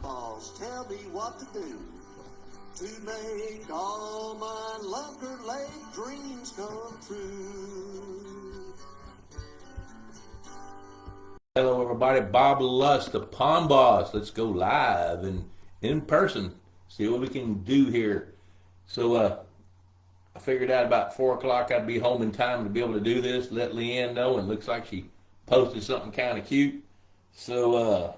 Paws tell me what to do to make all my Lunker Lake dreams come true. Hello everybody, Bob Lust, the Pond Boss. Let's go live and in person, see what we can do here. So I figured out about 4 o'clock I'd be home in time to be able to do this, let Leanne know, and looks like she posted something kind of cute. So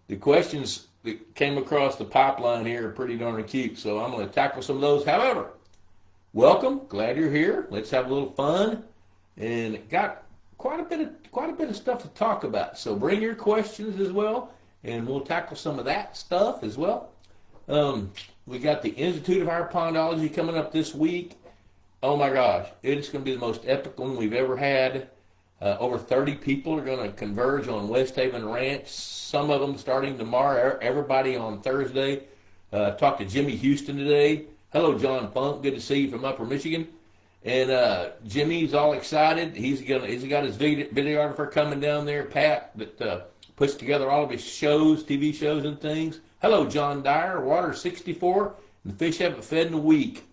the questions that came across the pipeline here are pretty darn cute, so I'm going to tackle some of those. However, welcome, glad you're here. Let's have a little fun, and got quite a bit of stuff to talk about. So bring your questions as well, and we'll tackle some of that stuff as well. We got the Institute of Higher Pondology coming up this week. Oh my gosh, it's going to be the most epic one we've ever had. Over 30 people are going to converge on West Haven Ranch, some of them starting tomorrow, everybody on Thursday. Talked to Jimmy Houston today. Hello, John Funk. Good to see you from Upper Michigan. And Jimmy's all excited. He's got his videographer coming down there, Pat, that puts together all of his shows, TV shows and things. Hello, John Dyer. Water 64, and the fish haven't fed in a week.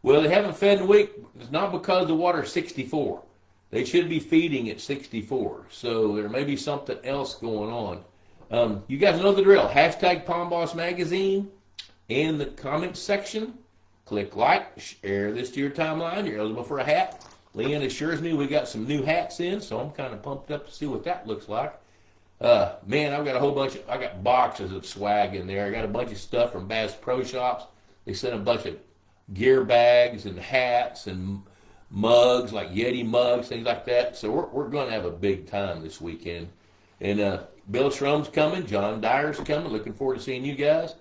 Well, they haven't fed in a week. It's not because the water's 64. They should be feeding at 64. So there may be something else going on. You guys know the drill. Hashtag PondBoss Magazine in the comments section. Click like, share this to your timeline. You're eligible for a hat. Leanne assures me we got some new hats in, so I'm kind of pumped up to see what that looks like. Man, I've got a whole bunch I got boxes of swag in there. I got a bunch of stuff from Bass Pro Shops. They sent a bunch of gear bags and hats and mugs, like Yeti mugs, things like that. So we're going to have a big time this weekend. And Bill Shrum's coming. John Dyer's coming. Looking forward to seeing you guys.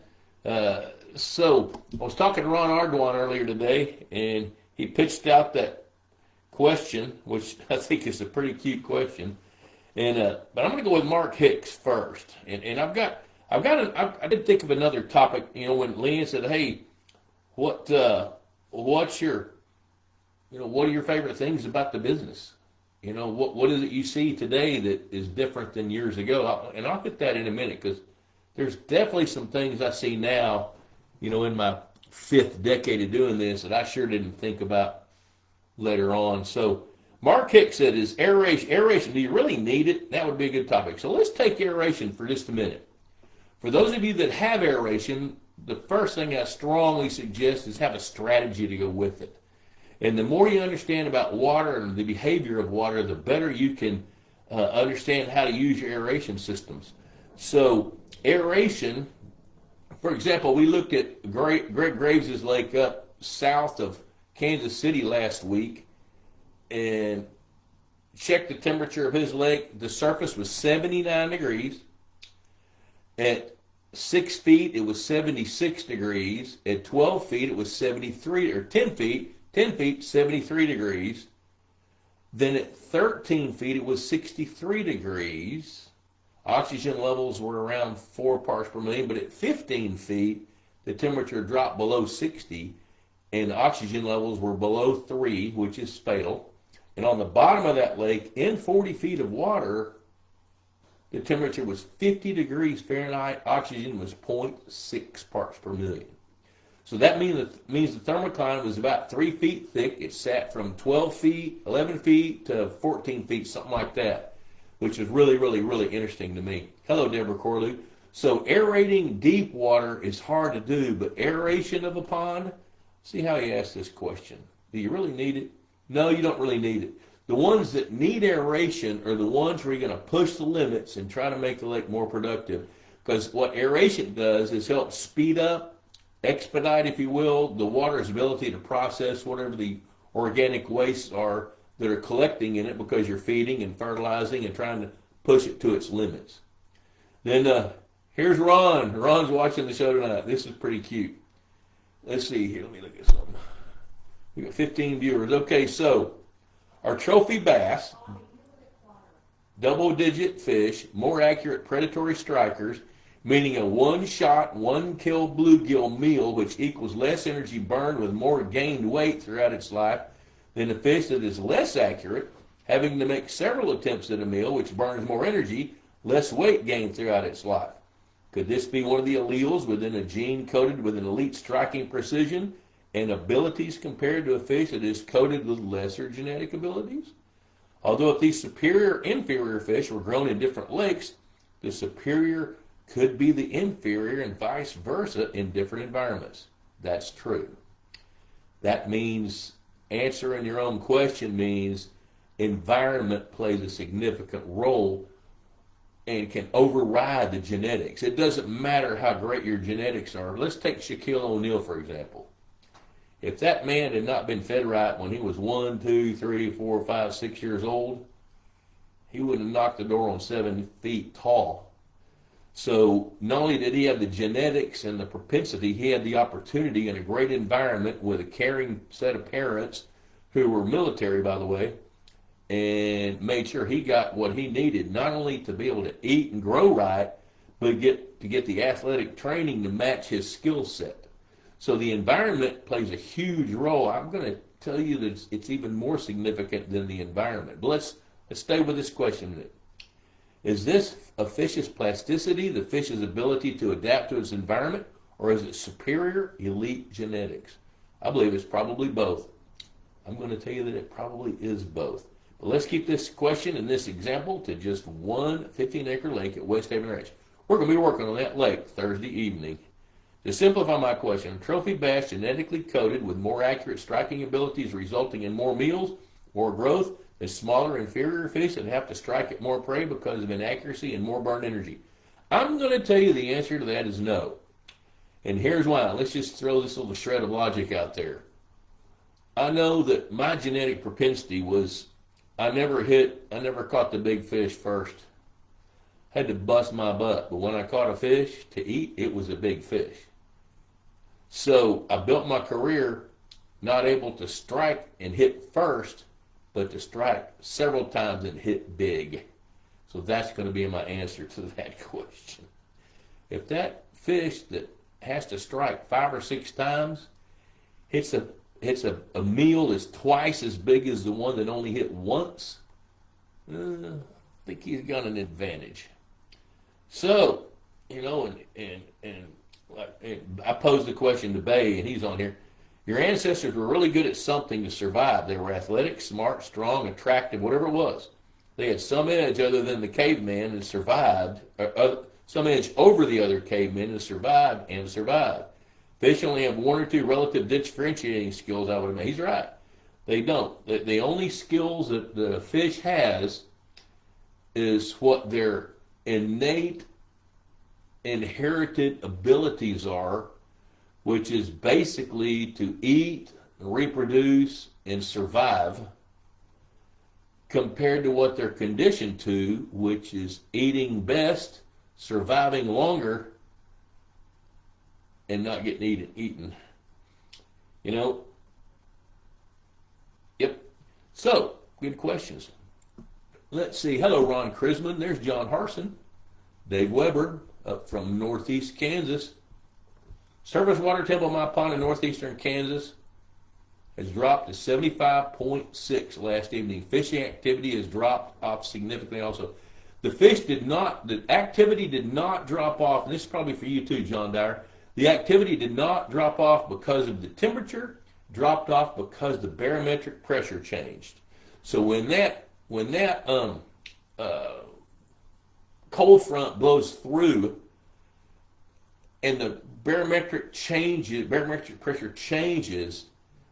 So I was talking to Ron Ardoin earlier today, and he pitched out that question, which I think is a pretty cute question. And but I'm going to go with Mark Hicks first. And I did think of another topic. You know, when Leanne said, "Hey, what's your, what are your favorite things about the business? You know, what is it you see today that is different than years ago?" And I'll get that in a minute, because there's definitely some things I see now, in my 5th decade of doing this, that I sure didn't think about later on. So Mark Hicks said, is aeration, do you really need it? That would be a good topic. So let's take aeration for just a minute. For those of you that have aeration, the first thing I strongly suggest is have a strategy to go with it. And the more you understand about water and the behavior of water, the better you can understand how to use your aeration systems. So aeration, for example, we looked at Greg Graves' lake up south of Kansas City last week and checked the temperature of his lake. The surface was 79 degrees. At 6 feet, it was 76 degrees. At 12 feet, it was 73, or 10 feet, 73 degrees. Then at 13 feet, it was 63 degrees. Oxygen levels were around 4 parts per million, but at 15 feet, the temperature dropped below 60, and oxygen levels were below 3, which is fatal. And on the bottom of that lake, in 40 feet of water, the temperature was 50 degrees Fahrenheit. Oxygen was 0.6 parts per million. So that means the thermocline was about 3 feet thick. It sat from 12 feet, 11 feet to 14 feet, something like that, which is really, really, really interesting to me. Hello, Deborah Corlew. So aerating deep water is hard to do, but aeration of a pond, see how he asked this question. Do you really need it? No, you don't really need it. The ones that need aeration are the ones where you're going to push the limits and try to make the lake more productive. Because what aeration does is help speed up, expedite, if you will, the water's ability to process whatever the organic wastes are that are collecting in it, because you're feeding and fertilizing and trying to push it to its limits. Then here's Ron. Ron's watching the show tonight. This is pretty cute. Let's see here. Let me look at something. We got 15 viewers. Okay, so our trophy bass, double-digit fish, more accurate predatory strikers, meaning a one-shot, one-kill bluegill meal, which equals less energy burned with more gained weight throughout its life than a fish that is less accurate, having to make several attempts at a meal, which burns more energy, less weight gain throughout its life. Could this be one of the alleles within a gene coded with an elite striking precision and abilities compared to a fish that is coded with lesser genetic abilities? Although if these superior inferior fish were grown in different lakes, the superior could be the inferior and vice versa in different environments. That's true. That means answering your own question means environment plays a significant role and can override the genetics. It doesn't matter how great your genetics are. Let's take Shaquille O'Neal, for example. If that man had not been fed right when he was 1, 2, 3, 4, 5, 6 years old, he wouldn't have knocked the door on 7 feet tall. So not only did he have the genetics and the propensity, he had the opportunity in a great environment with a caring set of parents who were military, by the way, and made sure he got what he needed, not only to be able to eat and grow right, but to get the athletic training to match his skill set. So the environment plays a huge role. I'm going to tell you that it's even more significant than the environment. But let's stay with this question a minute. Is this a fish's plasticity, the fish's ability to adapt to its environment, or is it superior elite genetics? I believe it's probably both. I'm going to tell you that it probably is both. But let's keep this question and this example to just one 15-acre lake at West Haven Ranch. We're going to be working on that lake Thursday evening. To simplify my question, a trophy bass genetically coded with more accurate striking abilities resulting in more meals, more growth, than smaller inferior fish that have to strike at more prey because of inaccuracy and more burn energy. I'm going to tell you the answer to that is no. And here's why. Let's just throw this little shred of logic out there. I know that my genetic propensity was I never caught the big fish first. Had to bust my butt. But when I caught a fish to eat, it was a big fish. So I built my career not able to strike and hit first, but to strike several times and hit big. So that's going to be my answer to that question. If that fish that has to strike 5 or 6 times hits a meal that's twice as big as the one that only hit once, I think he's got an advantage. So, and I posed the question to Bay, and he's on here. Your ancestors were really good at something to survive. They were athletic, smart, strong, attractive, whatever it was. They had some edge other than the caveman and survived, some edge over the other cavemen and survived. Fish only have 1 or 2 relative differentiating skills, I would imagine. He's right. They don't. The only skills that the fish has is what their innate, inherited abilities are, which is basically to eat, reproduce, and survive, compared to what they're conditioned to, which is eating best, surviving longer, and not getting eaten. Yep. So, good questions. Let's see. Hello, Ron Krisman. There's John Harson. Dave Weber up from northeast Kansas. Surface water table of my pond in northeastern Kansas has dropped to 75.6 last evening. Fishing activity has dropped off significantly also. The activity did not drop off, and this is probably for you too, John Dyer. The activity did not drop off because of the temperature, dropped off because the barometric pressure changed. So when that cold front blows through and the barometric pressure changes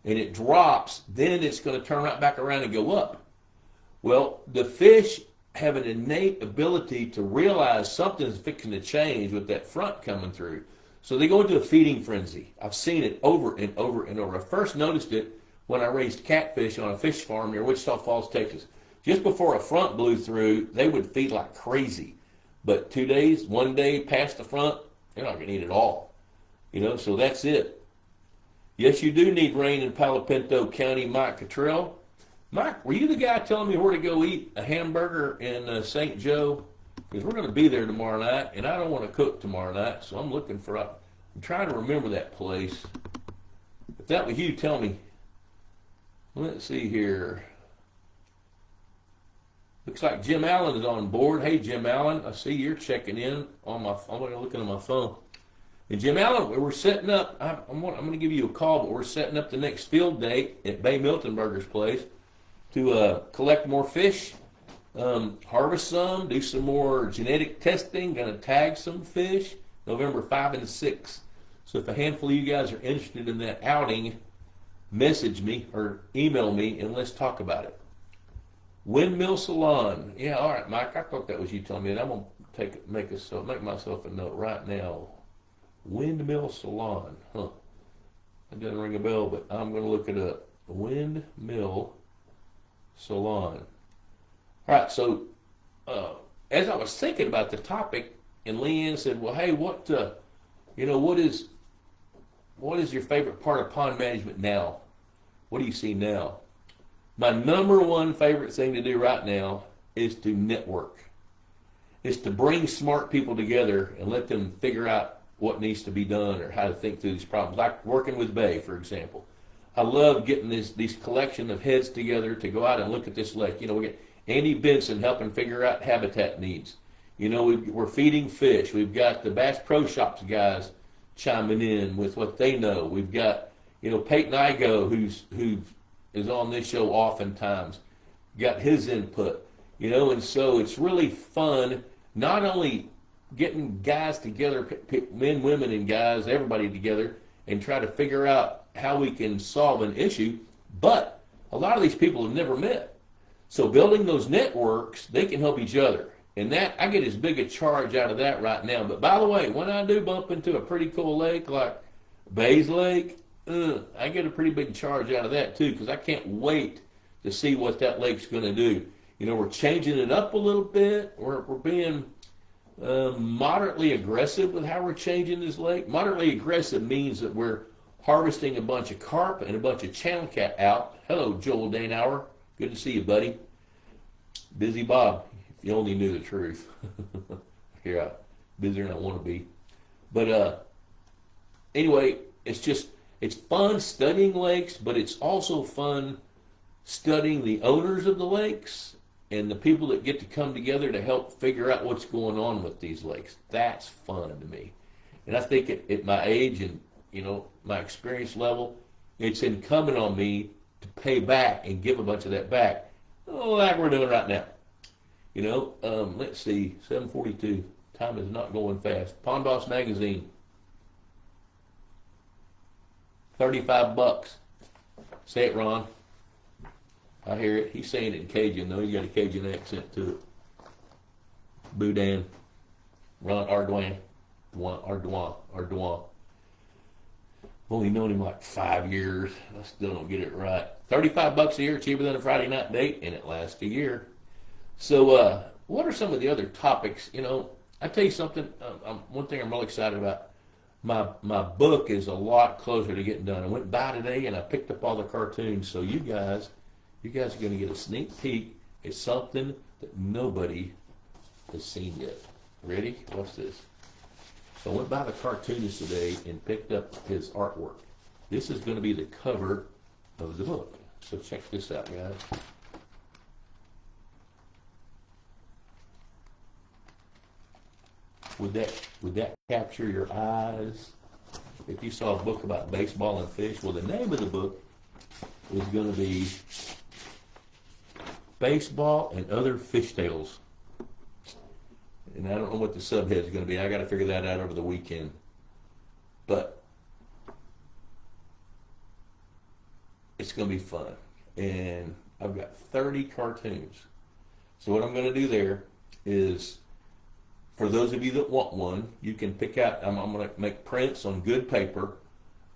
and it drops, then it's going to turn right back around and go up. Well, the fish have an innate ability to realize something's fixing to change with that front coming through. So they go into a feeding frenzy. I've seen it over and over and over. I first noticed it when I raised catfish on a fish farm near Wichita Falls, Texas. Just before a front blew through, they would feed like crazy. But 2 days, 1 day past the front, they're not going to eat at all. So that's it. Yes, you do need rain in Palo Pinto County, Mike Cottrell. Mike, were you the guy telling me where to go eat a hamburger in St. Joe? Because we're going to be there tomorrow night, and I don't want to cook tomorrow night, so I'm trying to remember that place. If that was you, tell me. Let's see here. Looks like Jim Allen is on board. Hey, Jim Allen, I see you're checking in on my. I'm looking at my phone. And Jim Allen, we're setting up. I'm going to give you a call, but we're setting up the next field day at Bay Miltonberger's place to collect more fish, harvest some, do some more genetic testing. Going to tag some fish November 5 and 6. So if a handful of you guys are interested in that outing, message me or email me and let's talk about it. Windmill Salon. Yeah, all right, Mike. I thought that was you telling me that. I'm gonna make myself a note right now. Windmill Salon. Huh. That doesn't ring a bell, but I'm gonna look it up. Windmill Salon. All right. So, as I was thinking about the topic, and Leanne said, "Well, hey, what is your favorite part of pond management now? What do you see now?" My number one favorite thing to do right now is to network. It's to bring smart people together and let them figure out what needs to be done or how to think through these problems. Like working with Bay, for example. I love getting these collection of heads together to go out and look at this lake. We get Andy Benson helping figure out habitat needs. We're feeding fish. We've got the Bass Pro Shops guys chiming in with what they know. We've got, Peyton Igo, who is on this show oftentimes, got his input, and so it's really fun, not only getting guys together, men, women, and guys, everybody together, and try to figure out how we can solve an issue, but a lot of these people have never met. So building those networks, they can help each other. And that, I get as big a charge out of that right now. But by the way, when I do bump into a pretty cool lake like Bay's Lake, I get a pretty big charge out of that too, because I can't wait to see what that lake's going to do. We're changing it up a little bit. We're being moderately aggressive with how we're changing this lake. Moderately aggressive means that we're harvesting a bunch of carp and a bunch of channel cat out. Hello, Joel Danauer. Good to see you, buddy. Busy Bob. You only knew the truth. Here, I'm busier than I want to be. But anyway, it's fun studying lakes, but it's also fun studying the owners of the lakes and the people that get to come together to help figure out what's going on with these lakes. That's fun to me. And I think at my age and, my experience level, it's incumbent on me to pay back and give a bunch of that back, like we're doing right now. Let's see, 7:42. Time is not going fast. Pond Boss Magazine, $35. Say it, Ron. I hear it. He's saying it in Cajun, though. He got a Cajun accent to it. Boudin. Ron Ardoin. Ardoin. I've only known him like 5 years. I still don't get it right. $35 a year, cheaper than a Friday night date, and it lasts a year. So, what are some of the other topics? I tell you something. One thing I'm really excited about. My book is a lot closer to getting done. I went by today and I picked up all the cartoons. So you guys are going to get a sneak peek at something that nobody has seen yet. Ready? Watch this. So I went by the cartoonist today and picked up his artwork. This is going to be the cover of the book. So check this out, guys. Would that capture your eyes? If you saw a book about baseball and fish, well, the name of the book is going to be Baseball and Other Fish Tales. And I don't know what the subhead is going to be. I got to figure that out over the weekend. But it's going to be fun. And I've got 30 cartoons. So what I'm going to do there is, for those of you that want one, you can pick out, I'm going to make prints on good paper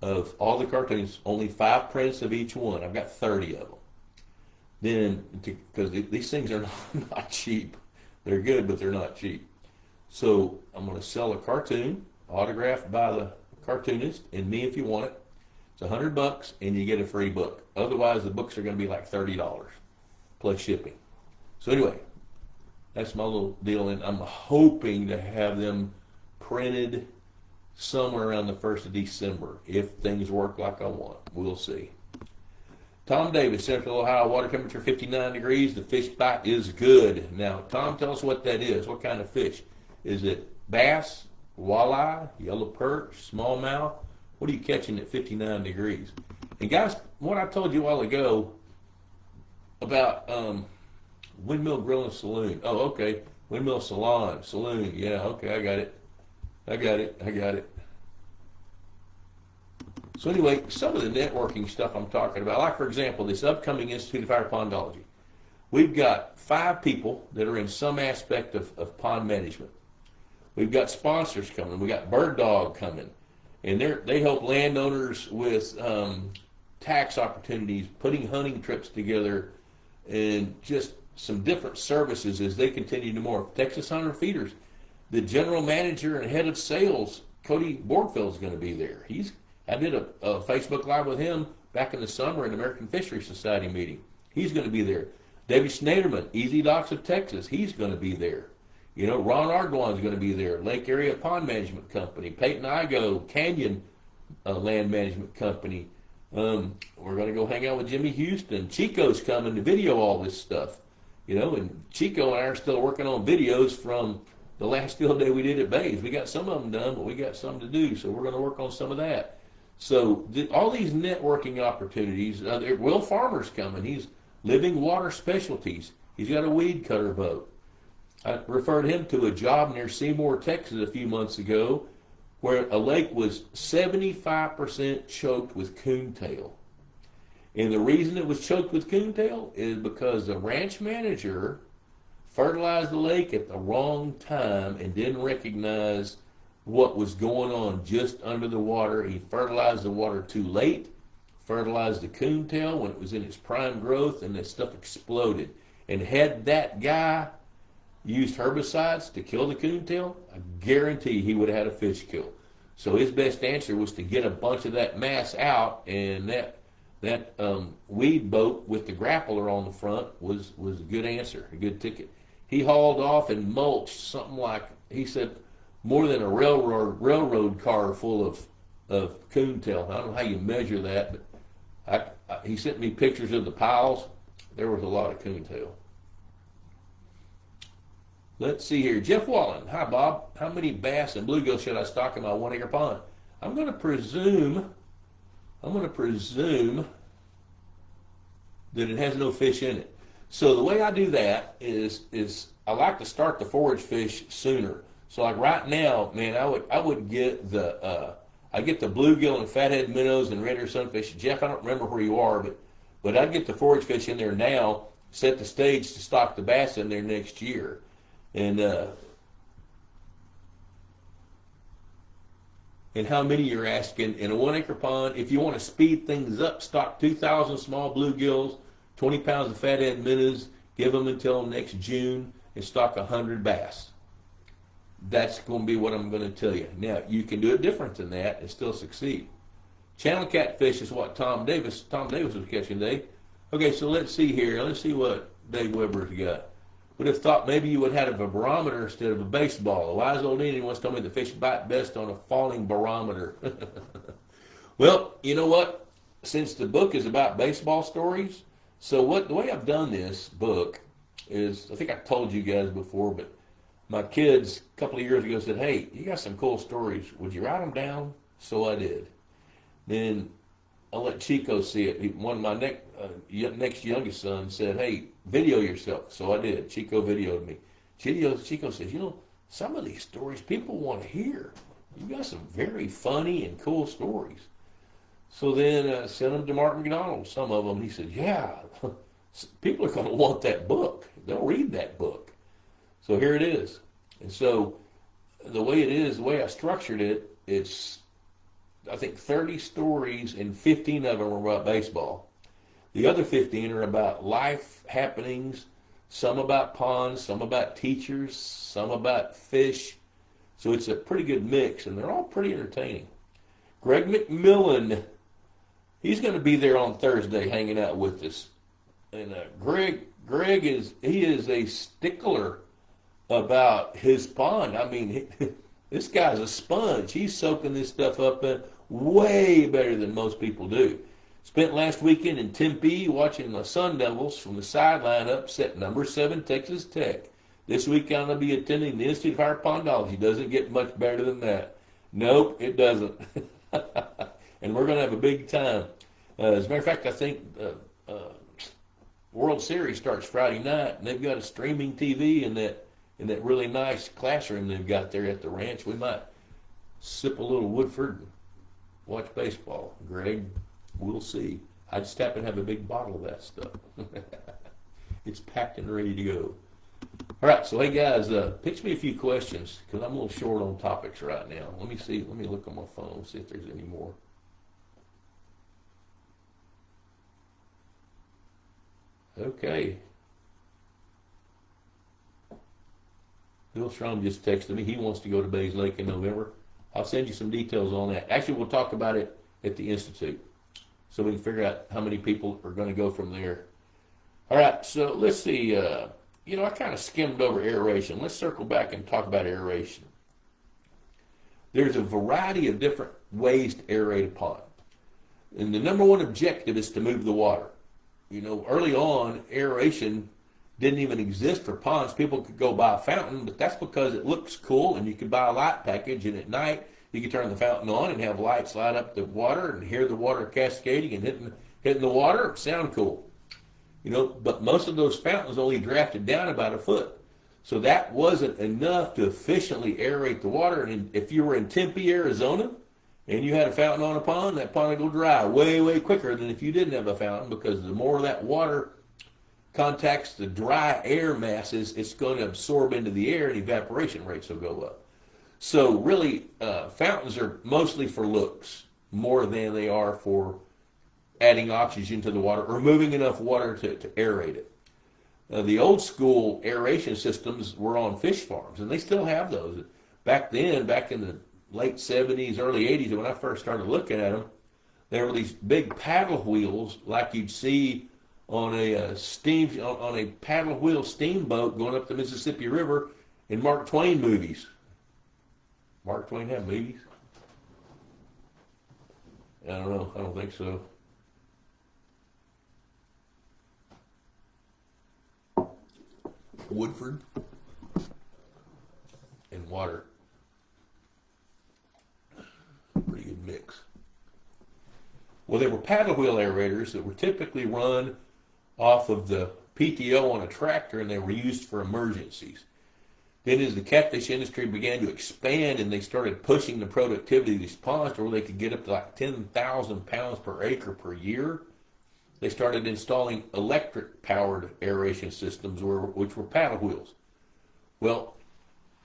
of all the cartoons, only 5 prints of each one. I've got 30 of them. Then, because these things are not cheap. They're good, but they're not cheap. So I'm going to sell a cartoon, autographed by the cartoonist, and me if you want it. It's $100, and you get a free book. Otherwise, the books are going to be like $30, plus shipping. So anyway, that's my little deal, and I'm hoping to have them printed somewhere around the 1st of December, if things work like I want. We'll see. Tom Davis, Central Ohio, water temperature 59 degrees. The fish bite is good. Now, Tom, tell us what that is. What kind of fish? Is it bass, walleye, yellow perch, smallmouth? What are you catching at 59 degrees? And guys, what I told you a while ago about Windmill Grill and Saloon. Oh, okay. Windmill Salon, Saloon. Yeah, okay, I got it. So anyway, some of the networking stuff I'm talking about, like for example, this upcoming Institute of Fire Pondology. We've got 5 people that are in some aspect of pond management. We've got sponsors coming. We got Bird Dog coming, and they help landowners with tax opportunities, putting hunting trips together, and just some different services as they continue to morph. Texas Hunter Feeders, the general manager and head of sales, Cody Borgfeld, is going to be there. I did a Facebook Live with him back in the summer in the American Fisheries Society meeting. He's going to be there. David Schnaderman, Easy Docks of Texas, he's going to be there. You know, Ron Ardoin's going to be there. Lake Area Pond Management Company, Peyton Igo, Canyon Land Management Company. We're going to go hang out with Jimmy Houston. Chico's coming to video all this stuff. You know, and Chico and I are still working on videos from the last field day we did at Bays. We got some of them done, but we got some to do, so we're going to work on some of that. So all these networking opportunities. Will Farmer's coming. He's Living Water Specialties. He's got a weed cutter boat. I referred him to a job near Seymour, Texas a few months ago where a lake was 75% choked with coontail. And the reason it was choked with coontail is because the ranch manager fertilized the lake at the wrong time and didn't recognize what was going on just under the water. He fertilized the water too late, fertilized the coontail when it was in its prime growth, and that stuff exploded. And had that guy used herbicides to kill the coontail, I guarantee he would have had a fish kill. So his best answer was to get a bunch of that mass out, and that weed boat with the grappler on the front was a good answer, a good ticket. He hauled off and mulched something like, he said, more than a railroad car full of coontail. I don't know how you measure that, but he sent me pictures of the piles. There was a lot of coontail. Let's see here. Jeff Wallen. Hi, Bob. How many bass and bluegill should I stock in my 1-acre pond? I'm going to presume that it has no fish in it. So the way I do that is I like to start the forage fish sooner. So like right now, man, I would get the bluegill and fathead minnows and red ear sunfish. Jeff, I don't remember where you are, but I'd get the forage fish in there now, set the stage to stock the bass in there next year. And how many you're asking in a 1-acre pond? If you want to speed things up, stock 2,000 small bluegills, 20 pounds of fathead minnows, give them until next June, and stock 100 bass. That's going to be what I'm going to tell you. Now, you can do it different than that and still succeed. Channel catfish is what Tom Davis was catching today. Okay, so let's see here. Let's see what Dave Weber's got. Would have thought maybe you would have had a barometer instead of a baseball. A wise old Indian once told me the fish bite best on a falling barometer. Well, you know what? Since the book is about baseball stories, so the way I've done this book is, I think I told you guys before, but my kids a couple of years ago said, hey, you got some cool stories. Would you write them down? So I did. Then I'll let Chico see it. One of my next youngest son said, hey, video yourself. So I did. Chico videoed me. Chico says, some of these stories people want to hear. You got some very funny and cool stories. So then I sent them to Mark McDonald, some of them. He said, yeah, people are going to want that book. They'll read that book. So here it is. And so the way I structured it, it's, I think 30 stories and 15 of them are about baseball. The other 15 are about life happenings, some about ponds, some about teachers, some about fish. So it's a pretty good mix, and they're all pretty entertaining. Greg McMillan, he's going to be there on Thursday hanging out with us. And Greg is a stickler about his pond. I mean, this guy's a sponge. He's soaking this stuff up in way better than most people do. Spent last weekend in Tempe watching the Sun Devils from the sideline upset number 7 Texas Tech. This week I'm going to be attending the Institute of Higher Pondology. Doesn't get much better than that. Nope, it doesn't. And we're going to have a big time. As a matter of fact, I think World Series starts Friday night, and they've got a streaming TV in that really nice classroom they've got there at the ranch. We might sip a little Woodford and watch baseball. Greg, we'll see. I just happen to have a big bottle of that stuff. It's packed and ready to go. All right, so hey guys, pitch me a few questions because I'm a little short on topics right now. Let me see. Let me look on my phone, see if there's any more. Okay. Bill Strom just texted me. He wants to go to Bays Lake in November. I'll send you some details on that. Actually, we'll talk about it at the Institute so we can figure out how many people are going to go from there. All right, so let's see. I kind of skimmed over aeration. Let's circle back and talk about aeration. There's a variety of different ways to aerate a pond. And the number one objective is to move the water. Early on, aeration didn't even exist for ponds. People could go buy a fountain, but that's because it looks cool, and you could buy a light package, and at night you could turn the fountain on and have lights light up the water and hear the water cascading and hitting the water. Sound cool. But most of those fountains only drafted down about a foot. So that wasn't enough to efficiently aerate the water. And if you were in Tempe, Arizona, and you had a fountain on a pond, that pond would go dry way, way quicker than if you didn't have a fountain, because the more that water contacts the dry air masses, it's going to absorb into the air and evaporation rates will go up. So really, fountains are mostly for looks more than they are for adding oxygen to the water or moving enough water to aerate it. The old school aeration systems were on fish farms, and they still have those. Back then, back in the late 70s, early 80s, when I first started looking at them, there were these big paddle wheels like you'd see on a paddle wheel steamboat going up the Mississippi River in Mark Twain movies. Mark Twain had movies? I don't know. I don't think so. Woodford and water. Pretty good mix. Well, there were paddle wheel aerators that were typically run off of the PTO on a tractor, and they were used for emergencies. Then as the catfish industry began to expand and they started pushing the productivity of these ponds to where they could get up to like 10,000 pounds per acre per year, they started installing electric-powered aeration systems, which were paddle wheels. Well,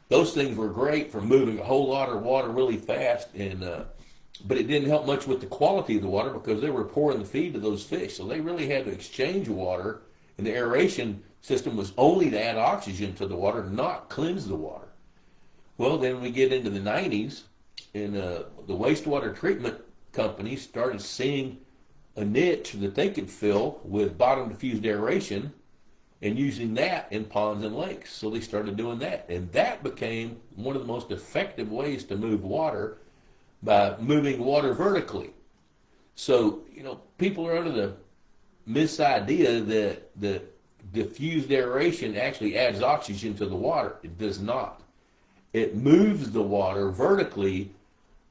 those things were great for moving a whole lot of water really fast, but it didn't help much with the quality of the water because they were pouring the feed to those fish. So they really had to exchange water, and the aeration system was only to add oxygen to the water, not cleanse the water. Well, then we get into the 90s, and the wastewater treatment companies started seeing a niche that they could fill with bottom-diffused aeration and using that in ponds and lakes. So they started doing that. And that became one of the most effective ways to move water by moving water vertically. So, people are under the misidea that diffused aeration actually adds oxygen to the water. It does not. It moves the water vertically.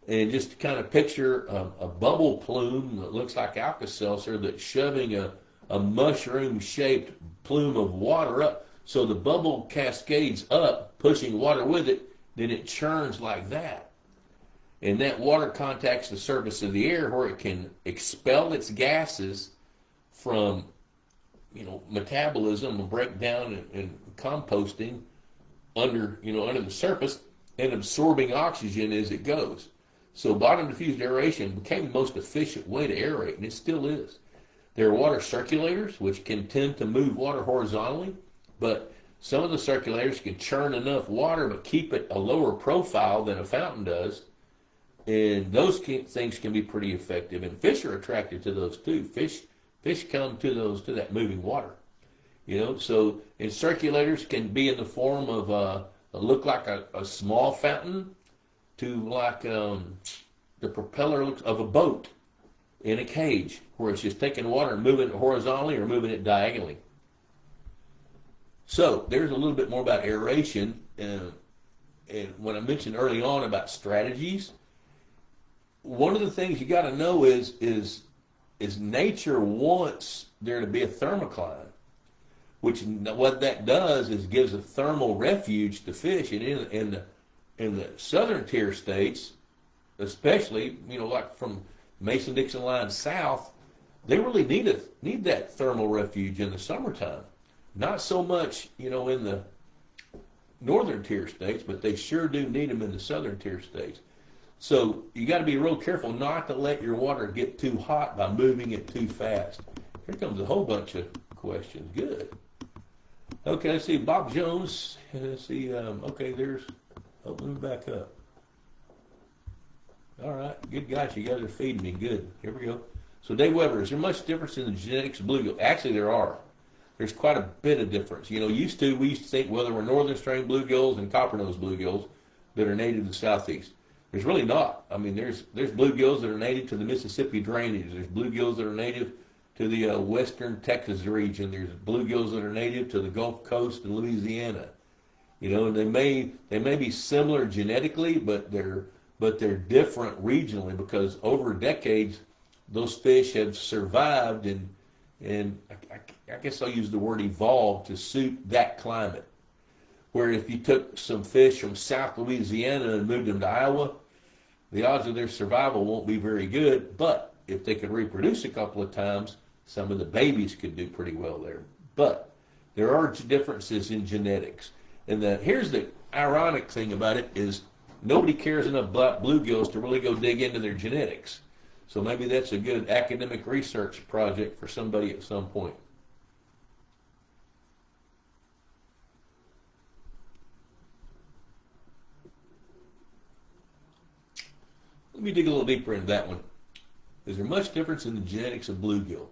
And just to kind of picture a bubble plume that looks like Alka-Seltzer that's shoving a mushroom-shaped plume of water up. So the bubble cascades up, pushing water with it, then it churns like that. And that water contacts the surface of the air where it can expel its gases from, metabolism and breakdown and composting under the surface and absorbing oxygen as it goes. So bottom-diffused aeration became the most efficient way to aerate, and it still is. There are water circulators, which can tend to move water horizontally, but some of the circulators can churn enough water but keep it a lower profile than a fountain does, and those things can be pretty effective. And fish are attracted to those too. Fish come to that moving water. So and circulators can be in the form of look like a small fountain to like the propeller of a boat. in a cage where it's just taking water and moving it horizontally or moving it diagonally. So there's a little bit more about aeration. And when I mentioned early on about strategies, one of the things you got to know is nature wants there to be a thermocline, which what that does is gives a thermal refuge to fish. And in the southern tier states, especially, like from Mason-Dixon line south, they really need that thermal refuge in the summertime. Not so much, in the northern tier states, but they sure do need them in the southern tier states. So you got to be real careful not to let your water get too hot by moving it too fast. Here comes a whole bunch of questions. Good. Okay, let's see. Bob Jones. Let's see. Okay, there's. Open back up. All right. Good guys. You guys are feeding me. Good. Here we go. So Dave Weber, is there much difference in the genetics of bluegill? Actually, there are. There's quite a bit of difference. We used to think, well, there were northern strain bluegills and Coppernose bluegills that are native to the southeast. There's really not. I mean, there's bluegills that are native to the Mississippi drainage. There's bluegills that are native to the western Texas region. There's bluegills that are native to the Gulf Coast and Louisiana. And they may be similar genetically, but they're different regionally because over decades those fish have survived and I guess I'll use the word evolved to suit that climate. Where if you took some fish from South Louisiana and moved them to Iowa, the odds of their survival won't be very good. But if they could reproduce a couple of times, some of the babies could do pretty well there. But there are differences in genetics. And here's the ironic thing about it is nobody cares enough about bluegills to really go dig into their genetics. So maybe that's a good academic research project for somebody at some point. Let me dig a little deeper into that one. Is there much difference in the genetics of bluegill?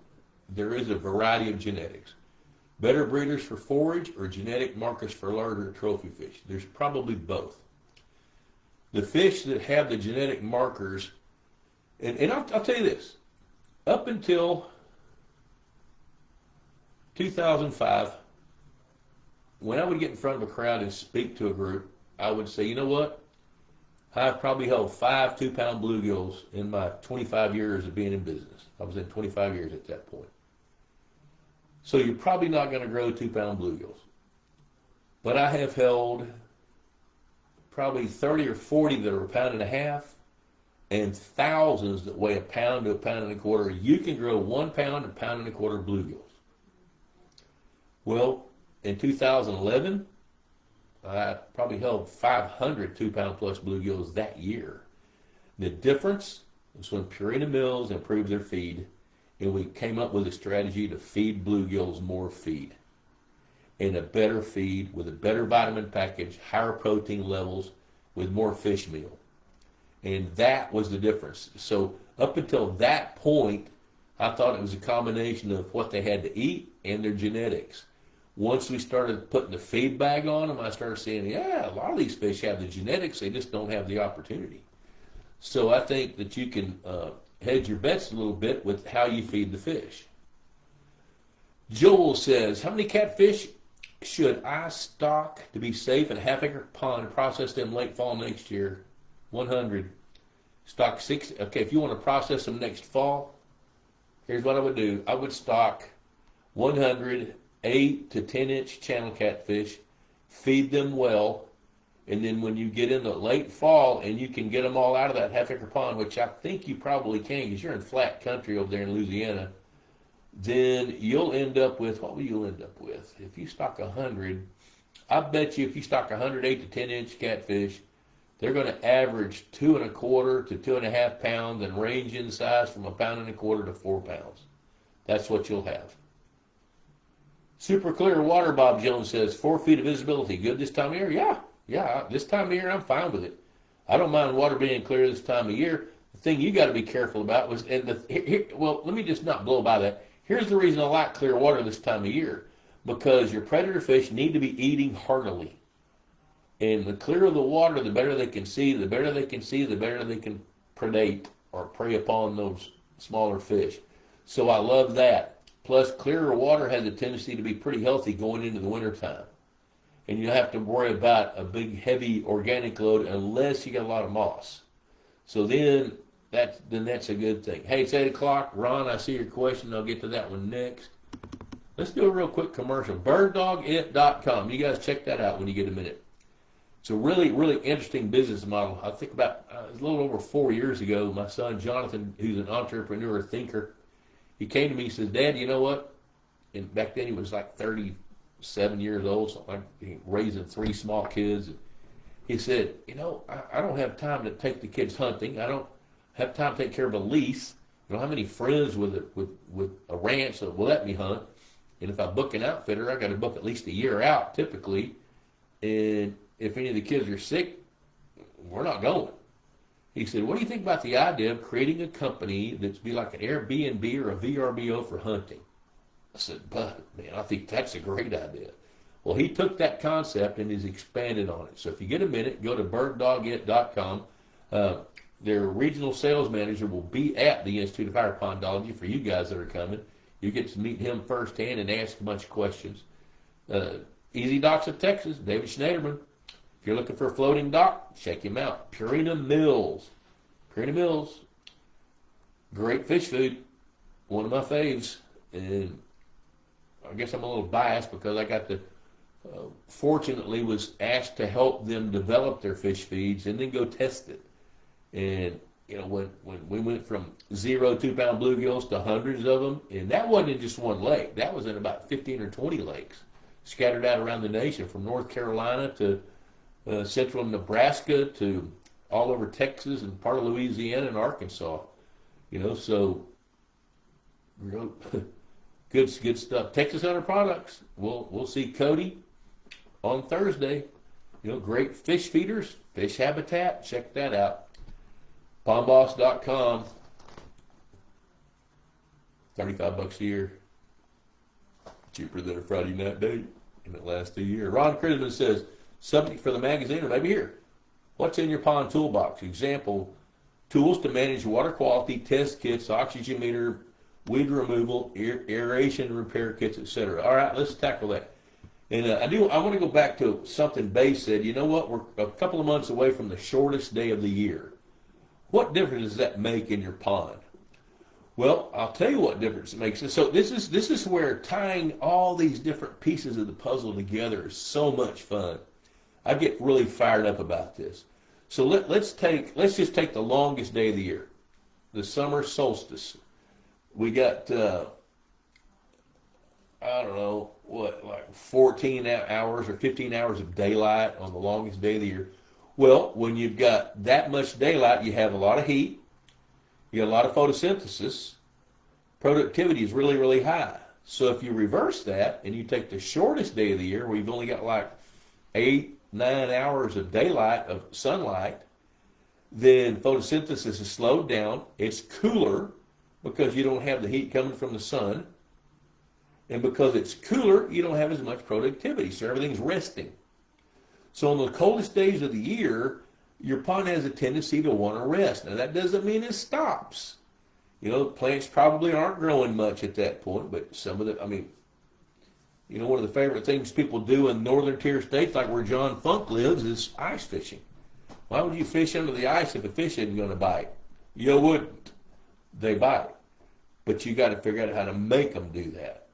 There is a variety of genetics. Better breeders for forage or genetic markers for larger trophy fish? There's probably both. The fish that have the genetic markers, and I'll tell you this, up until 2005, when I would get in front of a crowd and speak to a group, I would say, you know what? I've probably held 5 2-pound bluegills in my 25 years of being in business. I was in 25 years at that point. So you're probably not going to grow 2-pound bluegills. But I have held probably 30 or 40 that are 1.5 pounds and thousands that weigh 1 pound to 1.25 pounds. You can grow 1 pound and 1.25 pound bluegills. Well, in 2011, I probably held 500 2-pound plus bluegills that year. The difference is when Purina Mills improved their feed, and we came up with a strategy to feed bluegills more feed, and a better feed with a better vitamin package, higher protein levels, with more fish meal. And that was the difference. So up until that point, I thought it was a combination of what they had to eat and their genetics. Once we started putting the feed bag on them, I started seeing, yeah, a lot of these fish have the genetics, they just don't have the opportunity. So I think that you can hedge your bets a little bit with how you feed the fish. Joel says, how many catfish should I stock to be safe in a half-acre pond and process them late fall next year? 100. Stock 6. Okay, if you want to process them next fall, here's what I would do. I would stock 100 8 to 10 inch channel catfish, feed them well, and then when you get in the late fall and you can get them all out of that half-acre pond, which I think you probably can because you're in flat country over there in Louisiana, then you'll end up with, what will you end up with? If you stock 100, I bet you if you stock 100 8 to 10 inch catfish, they're going to average 2.25 to 2.5 pounds and range in size from 1.25 pounds to 4 pounds. That's what you'll have. Super clear water, Bob Jones says, 4 feet of visibility. Good this time of year? Yeah, this time of year I'm fine with it. I don't mind water being clear this time of year. The thing you got to be careful about was, well, let me just not blow by that. Here's the reason I like clear water this time of year. Because your predator fish need to be eating heartily. And the clearer the water, the better they can see. The better they can see, the better they can predate or prey upon those smaller fish. So I love that. Plus, clearer water has a tendency to be pretty healthy going into the wintertime. And you don't have to worry about a big, heavy organic load unless you got a lot of moss. So then that's a good thing. Hey, it's 8 o'clock. Ron, I see your question. I'll get to that one next. Let's do a real quick commercial. BirdDogIt.com. You guys check that out when you get a minute. It's a really, really interesting business model. I think about a little over 4 years ago, my son Jonathan, who's an entrepreneur, thinker, he came to me and says, Dad, you know what? And back then he was like 37 years old, so I'm raising 3 small kids. He said, you know, I don't have time to take the kids hunting. I don't have time to take care of a lease. I don't have any friends with a ranch that will let me hunt. And if I book an outfitter, I got to book at least a year out typically. And if any of the kids are sick, we're not going. He said, what do you think about the idea of creating a company that's be like an Airbnb or a VRBO for hunting? I said, but man, I think that's a great idea. Well, he took that concept and has expanded on it. So if you get a minute, go to birddogit.com. Their regional sales manager will be at the Institute of Higher Pondology for you guys that are coming. You get to meet him firsthand and ask a bunch of questions. Easy Docks of Texas, David Schneiderman. If you're looking for a floating dock, check him out. Purina Mills. Purina Mills, great fish food. One of my faves. And I guess I'm a little biased because I got to, fortunately, was asked to help them develop their fish feeds and then go test it. And, you know, when we went from 0 2-pound bluegills to hundreds of them, and that wasn't in just one lake. That was in about 15 or 20 lakes scattered out around the nation, from North Carolina to central Nebraska to all over Texas and part of Louisiana and Arkansas. You know, so good stuff. Texas Hunter Products. We'll see Cody on Thursday. You know, great fish feeders, fish habitat. Check that out. Pondboss.com. $35 a year. Cheaper than a Friday night date, and it lasts a year. Ron Krisman says, subject for the magazine, or maybe here. What's in your pond toolbox? Example, tools to manage water quality, test kits, oxygen meter, weed removal, aeration repair kits, etc. All right, let's tackle that. And I want to go back to something Bay said. You know what? We're a couple of months away from the shortest day of the year. What difference does that make in your pond? Well, I'll tell you what difference it makes. So this is where tying all these different pieces of the puzzle together is so much fun. I get really fired up about this. So let's just take the longest day of the year, the summer solstice. We got I don't know what, like 14 hours or 15 hours of daylight on the longest day of the year. Well, when you've got that much daylight, you have a lot of heat, you got a lot of photosynthesis, productivity is really, really high. So if you reverse that and you take the shortest day of the year, where you've only got like 8, 9 hours of daylight, of sunlight, then photosynthesis is slowed down. It's cooler because you don't have the heat coming from the sun. And because it's cooler, you don't have as much productivity. So everything's resting. So on the coldest days of the year, your pond has a tendency to want to rest. Now that doesn't mean it stops. You know, plants probably aren't growing much at that point, but some of the, you know, one of the favorite things people do in northern tier states, like where John Funk lives, is ice fishing. Why would you fish under the ice if a fish isn't going to bite? You wouldn't. They bite. But you got to figure out how to make them do that.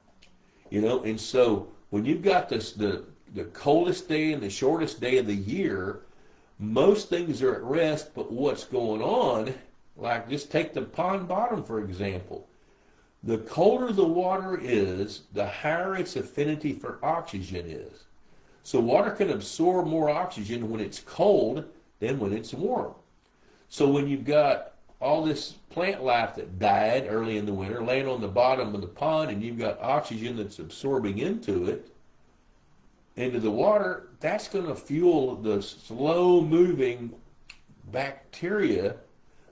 You know, and so when you've got this, the coldest day and the shortest day of the year, most things are at rest, but what's going on, like just take the pond bottom, for example. The colder the water is, the higher its affinity for oxygen is. So water can absorb more oxygen when it's cold than when it's warm. So when you've got all this plant life that died early in the winter laying on the bottom of the pond, and you've got oxygen that's absorbing into the water, that's going to fuel the slow-moving bacteria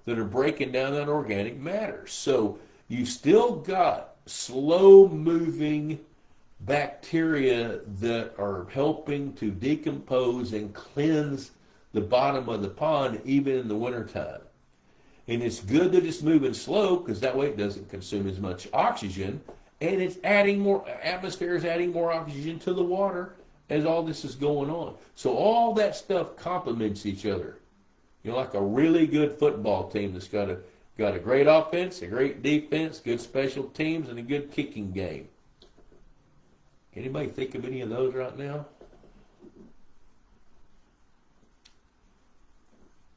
that are breaking down that organic matter. So you've still got slow-moving bacteria that are helping to decompose and cleanse the bottom of the pond even in the wintertime. And it's good that it's moving slow because that way it doesn't consume as much oxygen. And it's adding more, atmosphere is adding more oxygen to the water as all this is going on. So all that stuff complements each other. You know, like a really good football team that's got a great offense, a great defense, good special teams, and a good kicking game. Anybody think of any of those right now?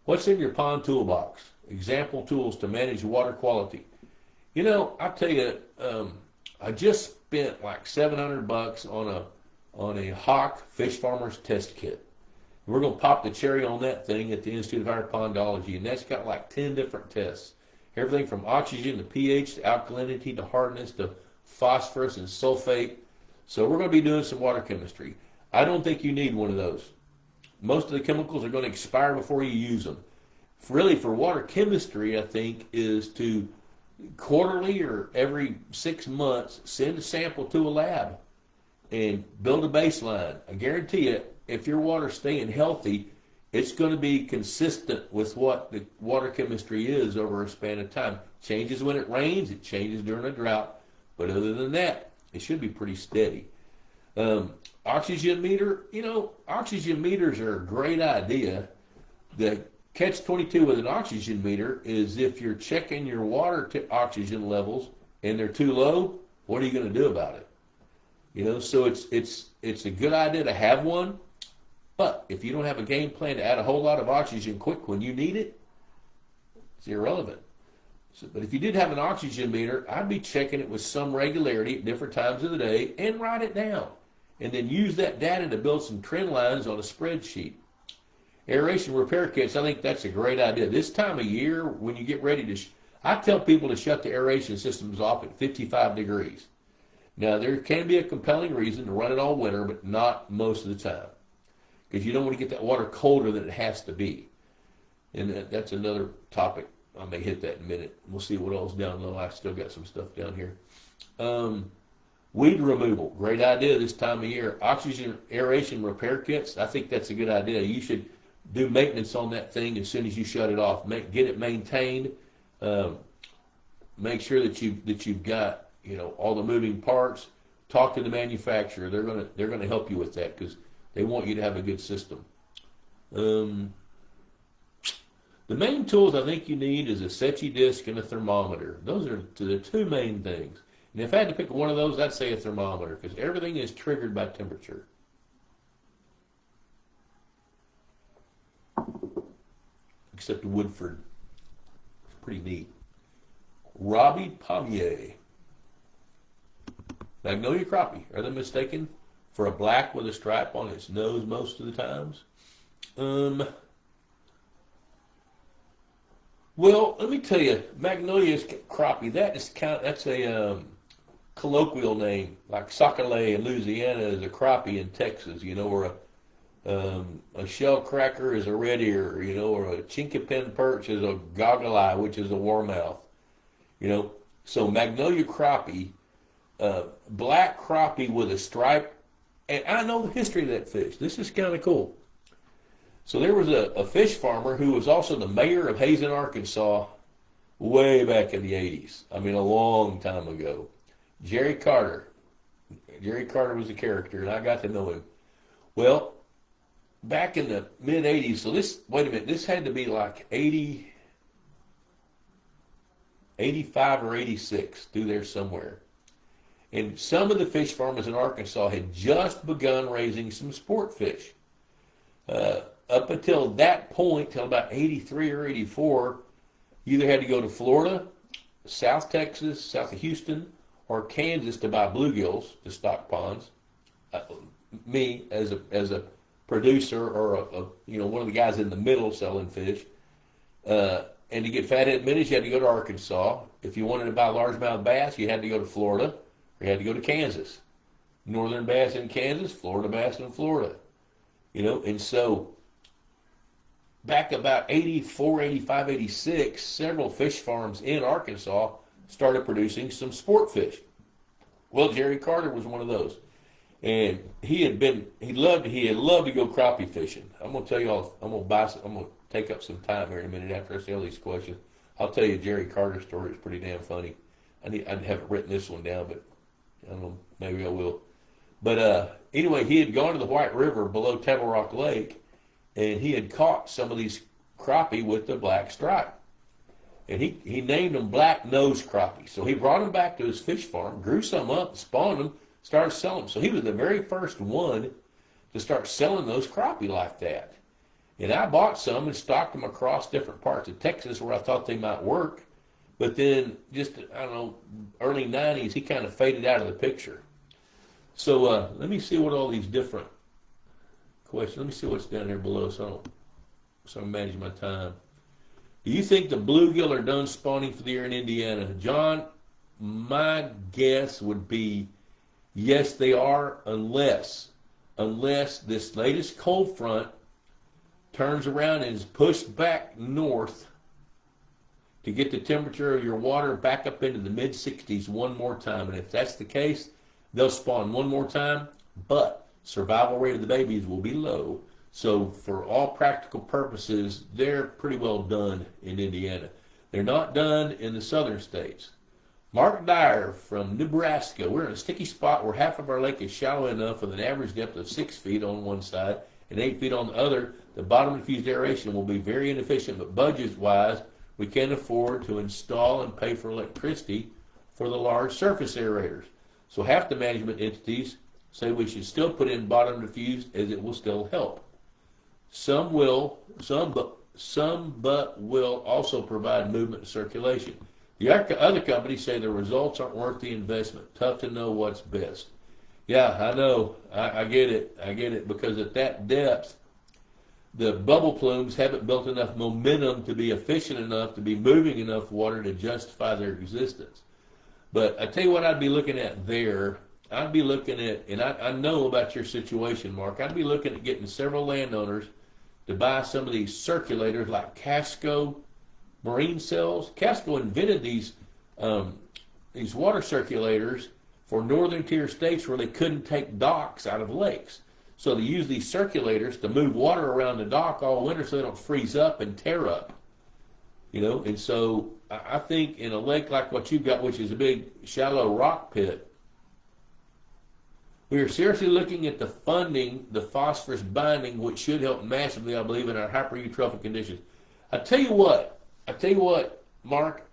What's in your pond toolbox? Example tools to manage water quality. You know, I'll tell you, I just spent like $700 on a Hawk Fish Farmer's Test Kit. We're going to pop the cherry on that thing at the Institute of Higher Pondology, and that's got like 10 different tests. Everything from oxygen to pH to alkalinity to hardness to phosphorus and sulfate. So we're going to be doing some water chemistry. I don't think you need one of those. Most of the chemicals are going to expire before you use them. Really, for water chemistry, I think, is to quarterly or every 6 months send a sample to a lab and build a baseline. I guarantee you, if your water's staying healthy, it's going to be consistent with what the water chemistry is over a span of time. Changes when it rains, it changes during a drought, but other than that, it should be pretty steady. Oxygen meter, you know, oxygen meters are a great idea. The catch-22 with an oxygen meter is if you're checking your water oxygen levels and they're too low, what are you going to do about it? You know, so it's a good idea to have one, but if you don't have a game plan to add a whole lot of oxygen quick when you need it, it's irrelevant. So, but if you did have an oxygen meter, I'd be checking it with some regularity at different times of the day and write it down. And then use that data to build some trend lines on a spreadsheet. Aeration repair kits, I think that's a great idea. This time of year, when you get ready to, I tell people to shut the aeration systems off at 55 degrees. Now, there can be a compelling reason to run it all winter, but not most of the time. Because you don't want to get that water colder than it has to be. And that's another topic. I may hit that in a minute. We'll see what else down low. I still got some stuff down here. Weed removal, great idea this time of year. Oxygen aeration repair kits, I think that's a good idea. You should do maintenance on that thing as soon as you shut it off. Get it maintained. Make sure that you've got, you know, all the moving parts. Talk to the manufacturer. They're gonna help you with that because they want you to have a good system. The main tools I think you need is a Secchi disc and a thermometer. Those are the two main things. And if I had to pick one of those, I'd say a thermometer because everything is triggered by temperature. Except the Woodford. It's pretty neat. Robbie Pommier. Magnolia crappie. Are they mistaken for a black with a stripe on its nose most of the times? Well, let me tell you, Magnolia's crappie, that's a colloquial name, like Sacalay in Louisiana is a crappie in Texas, you know, or a shell cracker is a red ear, you know, or a chinkapin perch is a goggle eye, which is a warmouth, you know. So Magnolia crappie, black crappie with a stripe, and I know the history of that fish. This is kind of cool. So there was a fish farmer who was also the mayor of Hazen, Arkansas, way back in the 80s. I mean, a long time ago. Jerry Carter. Jerry Carter was a character, and I got to know him. Well, back in the mid-'80s, so wait a minute, this had to be like 85 or 86, through there somewhere. And some of the fish farmers in Arkansas had just begun raising some sport fish. Up until that point, till about 83 or 84, you either had to go to Florida, South Texas, south of Houston, or Kansas to buy bluegills to stock ponds. Me, as a producer or one of the guys in the middle selling fish, and to get fathead minnows, you had to go to Arkansas. If you wanted to buy largemouth bass, you had to go to Florida, or you had to go to Kansas. Northern bass in Kansas, Florida bass in Florida. You know, and so back about 84, 85, 86, several fish farms in Arkansas started producing some sport fish. Well, Jerry Carter was one of those. And he had loved to go crappie fishing. I'm going to tell you all, I'm going to take up some time here in a minute after I say all these questions. I'll tell you Jerry Carter's story. It's pretty damn funny. I haven't written this one down, but I don't know, maybe I will. But anyway, he had gone to the White River below Table Rock Lake, and he had caught some of these crappie with the black stripe. And he named them black nose crappie. So he brought them back to his fish farm, grew some up, spawned them, started selling them. So he was the very first one to start selling those crappie like that. And I bought some and stocked them across different parts of Texas where I thought they might work. But then just, I don't know, early 90s, he kind of faded out of the picture. So let me see what all these different questions, let me see what's down there below so I can manage my time. Do you think the bluegill are done spawning for the year in Indiana? John, my guess would be yes, they are, unless this latest cold front turns around and is pushed back north to get the temperature of your water back up into the mid-60s one more time. And if that's the case, they'll spawn one more time, but survival rate of the babies will be low. So for all practical purposes, they're pretty well done in Indiana. They're not done in the southern states. Mark Dyer from Nebraska. We're in a sticky spot where half of our lake is shallow enough with an average depth of 6 feet on one side and 8 feet on the other. The bottom-diffused aeration will be very inefficient, but budget-wise, we can't afford to install and pay for electricity for the large surface aerators. So half the management entities say we should still put in bottom-diffused as it will still help. Some but will also provide movement and circulation. The other companies say the results aren't worth the investment. Tough to know what's best. Yeah, I know. I get it. Because at that depth, the bubble plumes haven't built enough momentum to be efficient enough to be moving enough water to justify their existence. But I tell you what I'd be looking at there. I'd be looking at, and I know about your situation, Mark. I'd be looking at getting several landowners to buy some of these circulators like Casco marine cells. Casco invented these water circulators for northern tier states where they couldn't take docks out of lakes. So they use these circulators to move water around the dock all winter so they don't freeze up and tear up. And so I think in a lake like what you've got, which is a big shallow rock pit, we are seriously looking at the funding, the phosphorus binding, which should help massively, I believe, in our hypereutrophic conditions. I tell you what, Mark,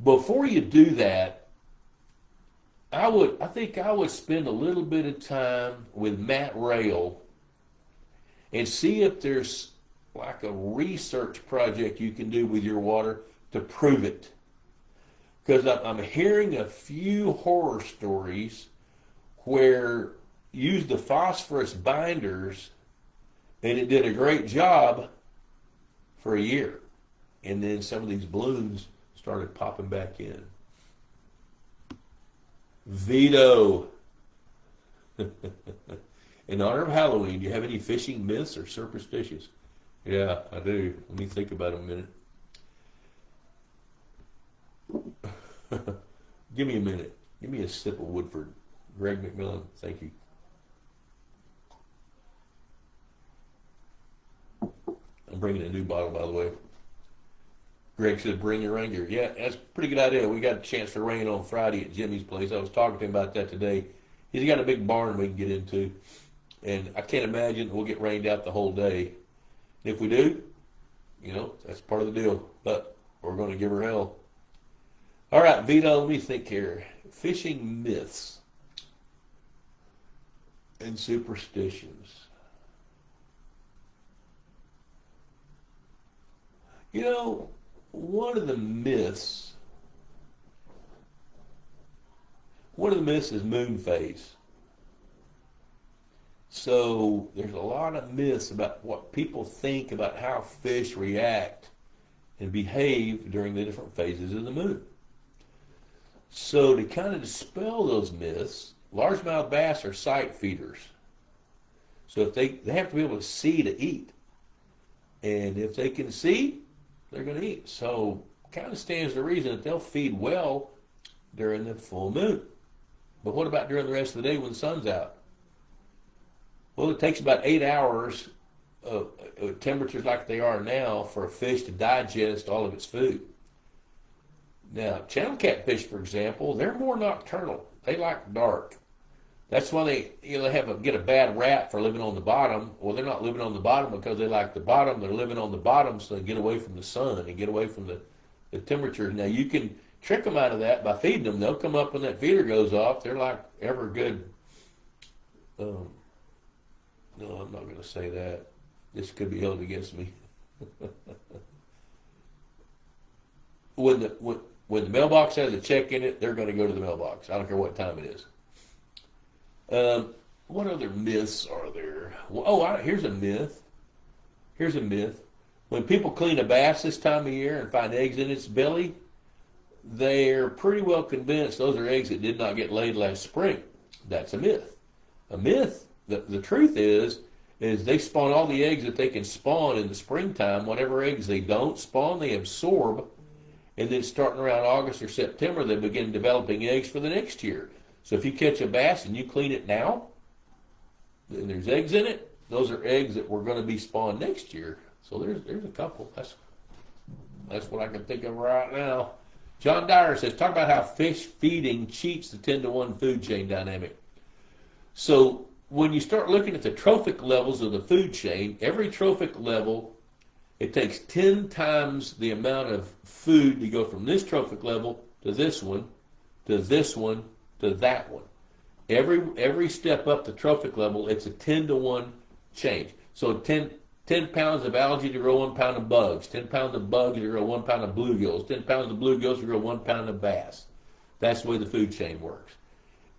before you do that, I think I would spend a little bit of time with Matt Rail and see if there's like a research project you can do with your water to prove it. Because I'm hearing a few horror stories where you used the phosphorus binders and it did a great job for a year. And then some of these balloons started popping back in. Veto. In honor of Halloween, do you have any fishing myths or superstitions? Yeah, I do. Let me think about it a minute. Give me a minute. Give me a sip of Woodford. Greg McMillan, thank you. I'm bringing a new bottle, by the way. Greg said, bring your rain gear. Yeah, that's a pretty good idea. We got a chance to rain on Friday at Jimmy's place. I was talking to him about that today. He's got a big barn we can get into. And I can't imagine we'll get rained out the whole day. And if we do, that's part of the deal. But we're going to give her hell. All right, Vito, let me think here. Fishing myths and superstitions. One of the myths is moon phase. So there's a lot of myths about what people think about how fish react and behave during the different phases of the moon. So to kind of dispel those myths, largemouth bass are sight feeders. So if they have to be able to see to eat. And if they can see, they're going to eat. So kind of stands to reason that they'll feed well during the full moon. But what about during the rest of the day when the sun's out? Well, it takes about 8 hours of temperatures like they are now for a fish to digest all of its food. Now, channel catfish, for example, they're more nocturnal. They like dark. That's why they get a bad rap for living on the bottom. Well, they're not living on the bottom because they like the bottom. They're living on the bottom so they get away from the sun and get away from the temperatures. Now, you can trick them out of that by feeding them. They'll come up when that feeder goes off. They're like ever good. No, I'm not going to say that. This could be held against me. When the mailbox has a check in it, they're going to go to the mailbox. I don't care what time it is. What other myths are there? Well, here's a myth. Here's a myth. When people clean a bass this time of year and find eggs in its belly, they're pretty well convinced those are eggs that did not get laid last spring. That's a myth. A myth, the truth is they spawn all the eggs that they can spawn in the springtime. Whatever eggs they don't spawn, they absorb. And then starting around August or September, they begin developing eggs for the next year. So if you catch a bass and you clean it now, and there's eggs in it, those are eggs that were going to be spawned next year. So there's a couple. That's what I can think of right now. John Dyer says, talk about how fish feeding cheats the 10-to-1 food chain dynamic. So when you start looking at the trophic levels of the food chain, every trophic level, it takes 10 times the amount of food to go from this trophic level to this one, to this one, to that one. Every step up the trophic level, it's a 10-to-1 change. So 10 pounds of algae to grow 1 pound of bugs, 10 pounds of bugs to grow 1 pound of bluegills, 10 pounds of bluegills to grow 1 pound of bass. That's the way the food chain works.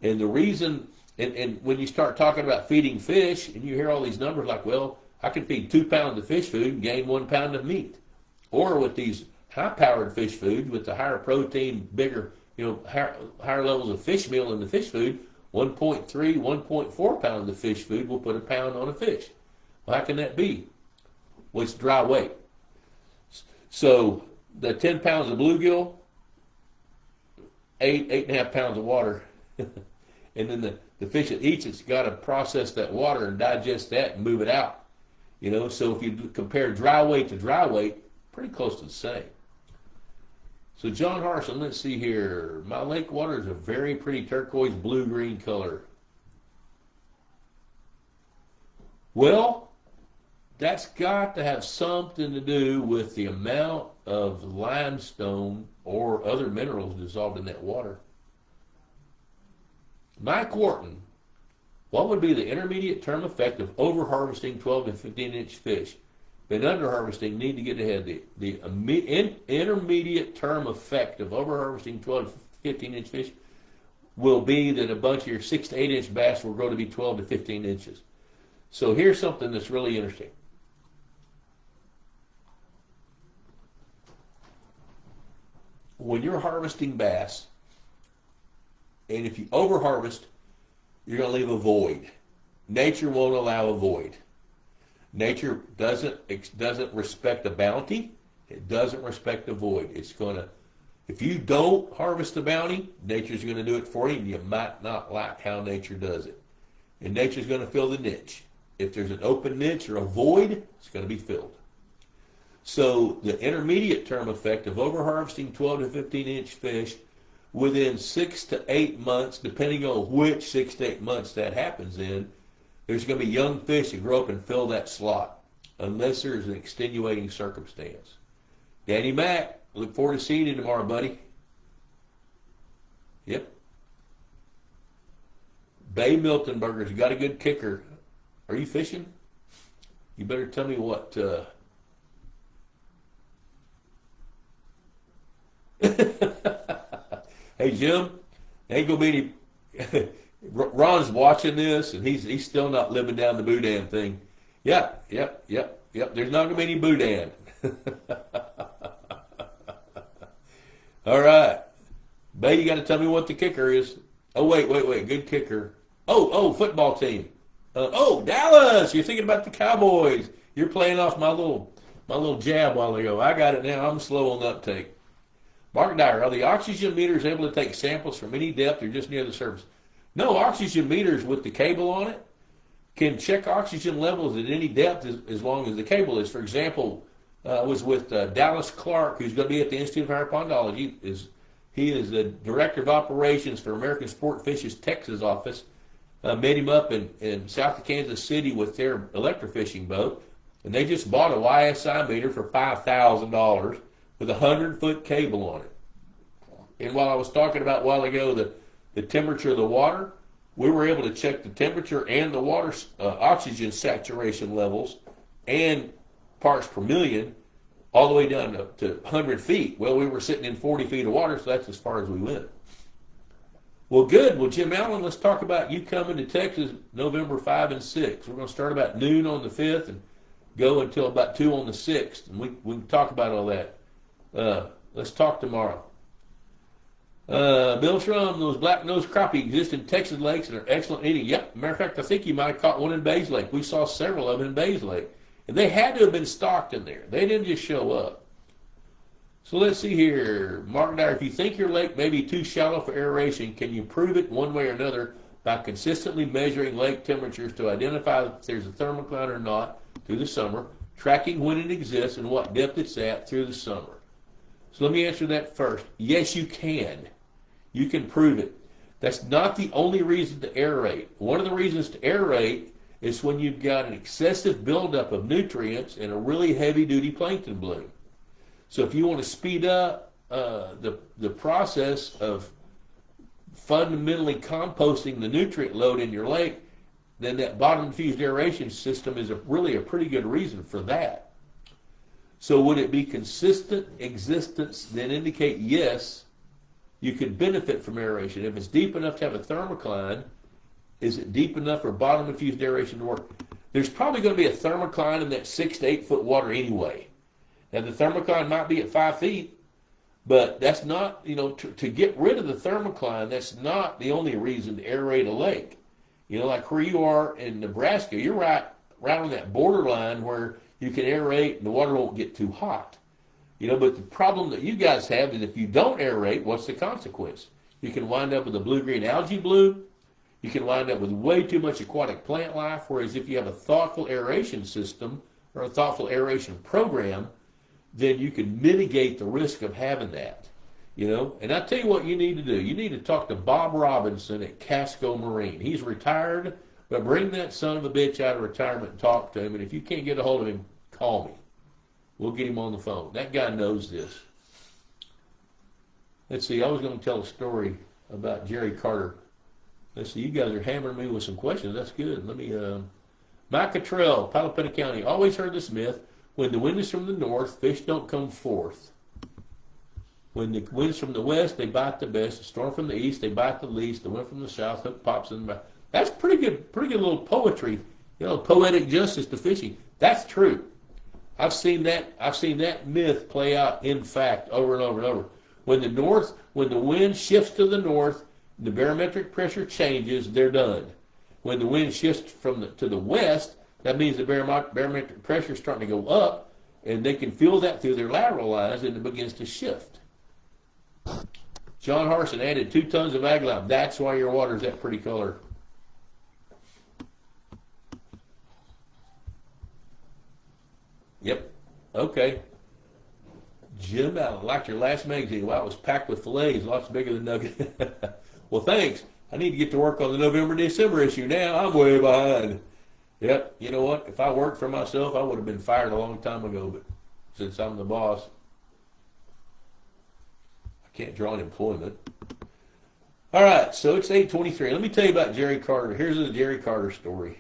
And the reason, and when you start talking about feeding fish, and you hear all these numbers like, well, I can feed 2 pounds of fish food and gain 1 pound of meat. Or with these high-powered fish foods, with the higher protein, bigger, higher levels of fish meal in the fish food, 1.3, 1.4 pounds of fish food will put a pound on a fish. Well, how can that be? Well, it's dry weight. So the 10 pounds of bluegill, 8.5 pounds of water. And then the fish that eats it's got to process that water and digest that and move it out. So if you compare dry weight to dry weight, pretty close to the same. So John Harson, let's see here. My lake water is a very pretty turquoise blue-green color. Well, that's got to have something to do with the amount of limestone or other minerals dissolved in that water. Mike Wharton, what would be the intermediate term effect of over-harvesting 12 to 15-inch fish? Been under-harvesting, need to get ahead. The intermediate term effect of over-harvesting 12 to 15-inch fish will be that a bunch of your 6 to 8-inch bass will grow to be 12 to 15 inches. So here's something that's really interesting. When you're harvesting bass, and if you over-harvest, you're going to leave a void. Nature won't allow a void. Nature doesn't respect a bounty. It doesn't respect a void. It's going to, if you don't harvest the bounty, nature's going to do it for you, and you might not like how nature does it. And nature's going to fill the niche. If there's an open niche or a void, it's going to be filled. So the intermediate term effect of over-harvesting 12 to 15-inch fish within 6 to 8 months, depending on which 6 to 8 months that happens in, there's going to be young fish that grow up and fill that slot, unless there's an extenuating circumstance. Danny Mack, look forward to seeing you tomorrow, buddy. Yep. Bay Miltonberger's got a good kicker. Are you fishing? You better tell me what. Hey, Jim, ain't going to be any. Ron's watching this, and he's still not living down the boudin thing. Yep. There's not going to be any boudin. All right. Bay, you got to tell me what the kicker is. Oh, wait. Good kicker. Oh, football team. Dallas. You're thinking about the Cowboys. You're playing off my little jab a while ago. I got it now. I'm slow on the uptake. Mark Dyer, are the oxygen meters able to take samples from any depth or just near the surface? No, oxygen meters with the cable on it can check oxygen levels at any depth as long as the cable is. For example, I was with Dallas Clark, who's going to be at the Institute of Higher Pondology, is He is the Director of Operations for American Sport Fish's Texas office. Met him up in south of Kansas City with their electrofishing boat. And they just bought a YSI meter for $5,000 with a 100-foot cable on it. And while I was talking about a while ago the temperature of the water, we were able to check the temperature and the water oxygen saturation levels and parts per million all the way down to 100 feet. Well, we were sitting in 40 feet of water, so that's as far as we went. Well, good. Well, Jim Allen, let's talk about you coming to Texas November 5 and 6. We're going to start about noon on the 5th and go until about 2 on the 6th. And we can talk about all that. Let's talk tomorrow. Bill Shrum, those black-nosed crappie exist in Texas lakes and are excellent eating. Yep, matter of fact, I think you might have caught one in Bays Lake. We saw several of them in Bays Lake. And they had to have been stocked in there. They didn't just show up. So let's see here. Mark Dyer, if you think your lake may be too shallow for aeration, can you prove it one way or another by consistently measuring lake temperatures to identify if there's a thermocline or not through the summer, tracking when it exists and what depth it's at through the summer? So let me answer that first. Yes, you can. You can prove it. That's not the only reason to aerate. One of the reasons to aerate is when you've got an excessive buildup of nutrients and a really heavy-duty plankton bloom. So if you want to speed up the process of fundamentally composting the nutrient load in your lake, then that bottom-diffused aeration system is really a pretty good reason for that. So would it be consistent existence then indicate yes, you could benefit from aeration? If it's deep enough to have a thermocline, is it deep enough for bottom-diffused aeration to work? There's probably going to be a thermocline in that 6 to 8 foot water anyway. Now the thermocline might be at 5 feet, but that's not, to get rid of the thermocline, that's not the only reason to aerate a lake. Like where you are in Nebraska, you're right on that borderline where you can aerate and the water won't get too hot. But the problem that you guys have is if you don't aerate, what's the consequence? You can wind up with a blue-green algae bloom. You can wind up with way too much aquatic plant life, whereas if you have a thoughtful aeration system or a thoughtful aeration program, then you can mitigate the risk of having that. And I tell you what you need to do. You need to talk to Bob Robinson at Casco Marine. He's retired, but bring that son of a bitch out of retirement and talk to him. And if you can't get a hold of him, call me. We'll get him on the phone. That guy knows this. Let's see, I was going to tell a story about Jerry Carter. Let's see, you guys are hammering me with some questions. That's good. Let me, Mike Cottrell, Palapena County. Always heard this myth. When the wind is from the north, fish don't come forth. When the wind's from the west, they bite the best. The storm from the east, they bite the least. The wind from the south, hook pops in the mouth. That's pretty good little poetry, poetic justice to fishing. That's true. I've seen that myth play out in fact over and over and over. When the wind shifts to the north, the barometric pressure changes, they're done. When the wind shifts to the west, that means the barometric pressure is starting to go up, and they can feel that through their lateral lines, and it begins to shift. John Harson added 2 tons of ag lime. That's why your water's that pretty color. Yep. Okay. Jim, I liked your last magazine. Wow, it was packed with fillets, lots bigger than nugget. Well, thanks. I need to get to work on the November-December issue now. I'm way behind. Yep, you know what? If I worked for myself, I would have been fired a long time ago, but since I'm the boss, I can't draw unemployment. All right, so it's 8:23. Let me tell you about Jerry Carter. Here's the Jerry Carter story.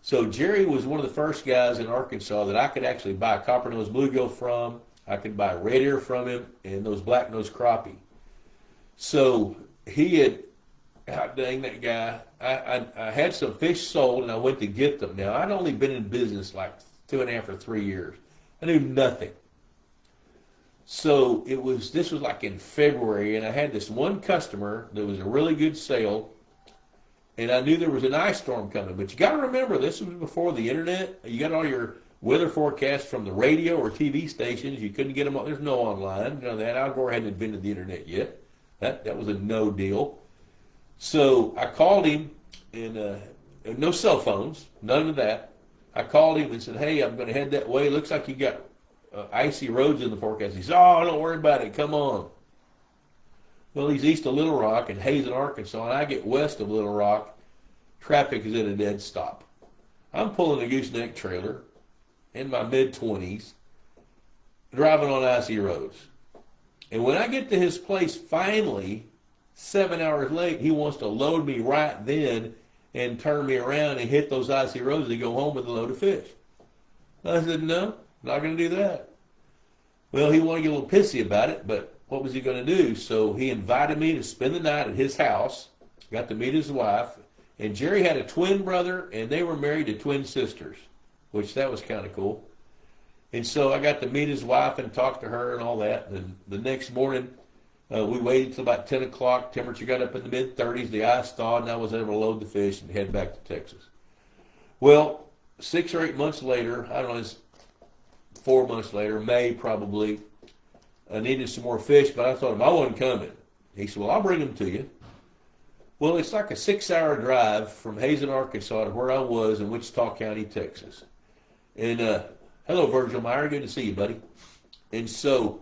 So Jerry was one of the first guys in Arkansas that I could actually buy a Coppernose bluegill from. I could buy red ear from him and those black-nosed crappie. So he had, God dang that guy, I had some fish sold and I went to get them. Now, I'd only been in business like 2.5 or 3 years. I knew nothing. So this was like in February, and I had this one customer that was a really good sale, and I knew there was an ice storm coming. But you got to remember, this was before the internet. You got all your weather forecasts from the radio or TV stations. You couldn't get them. There's no online. That Al Gore hadn't invented the internet yet. That was a no deal. So I called him, and no cell phones, none of that. I called him and said, hey, I'm going to head that way. Looks like you got icy roads in the forecast. He said, oh, don't worry about it. Come on. Well, he's east of Little Rock in Hazen, Arkansas, and I get west of Little Rock. Traffic is at a dead stop. I'm pulling a gooseneck trailer in my mid-20s, driving on icy roads. And when I get to his place, finally, 7 hours late, he wants to load me right then and turn me around and hit those icy roads and go home with a load of fish. I said, no, not going to do that. Well, he wanted to get a little pissy about it, but what was he going to do? So he invited me to spend the night at his house, got to meet his wife, and Jerry had a twin brother, and they were married to twin sisters, which that was kind of cool. And so I got to meet his wife and talk to her and all that. And the next morning, we waited till about 10 o'clock. Temperature got up in the mid-30s. The ice thawed, and I was able to load the fish and head back to Texas. Well, 6 or 8 months later, I don't know, it's 4 months later, May probably, I needed some more fish, but I told him I wasn't coming. He said, well, I'll bring them to you. Well, it's like a 6-hour drive from Hazen, Arkansas to where I was in Wichita County, Texas. And hello, Virgil Meyer. Good to see you, buddy. And so